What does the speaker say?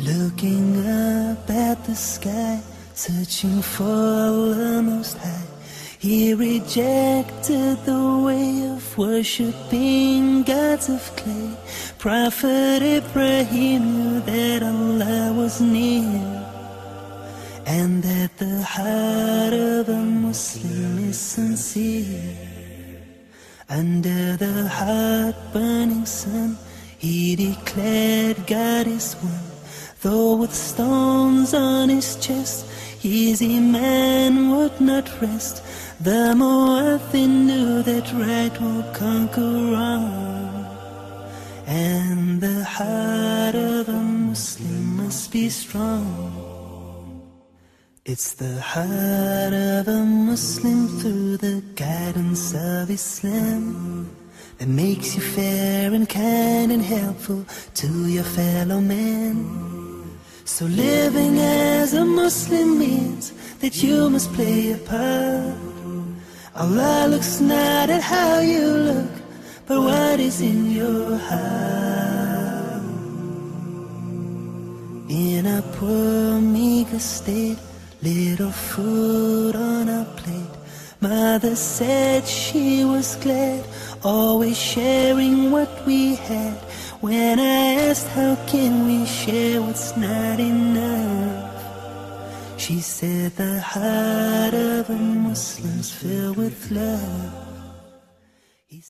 looking up at the sky, searching for Allah Most High. He rejected the way of worshipping gods of clay. Prophet Ibrahim knew that Allah was near, and that the heart of a Muslim is sincere. Under the heart-burning sun, he declared God is one. Though with stones on his chest, his iman would not rest. The mu'adhin knew that right will conquer wrong, and the heart of a Muslim must be strong. It's the heart of a Muslim through the guidance of Islam that makes you fair and kind and helpful to your fellow man. So living as a Muslim means that you must play a part. Allah looks not at how you look, but what is in your heart. In a poor, meager state, little food on a plate, Mother said she was glad, always sharing what we had. When I asked how can we share what's not enough, she said the heart of a Muslim's filled with love.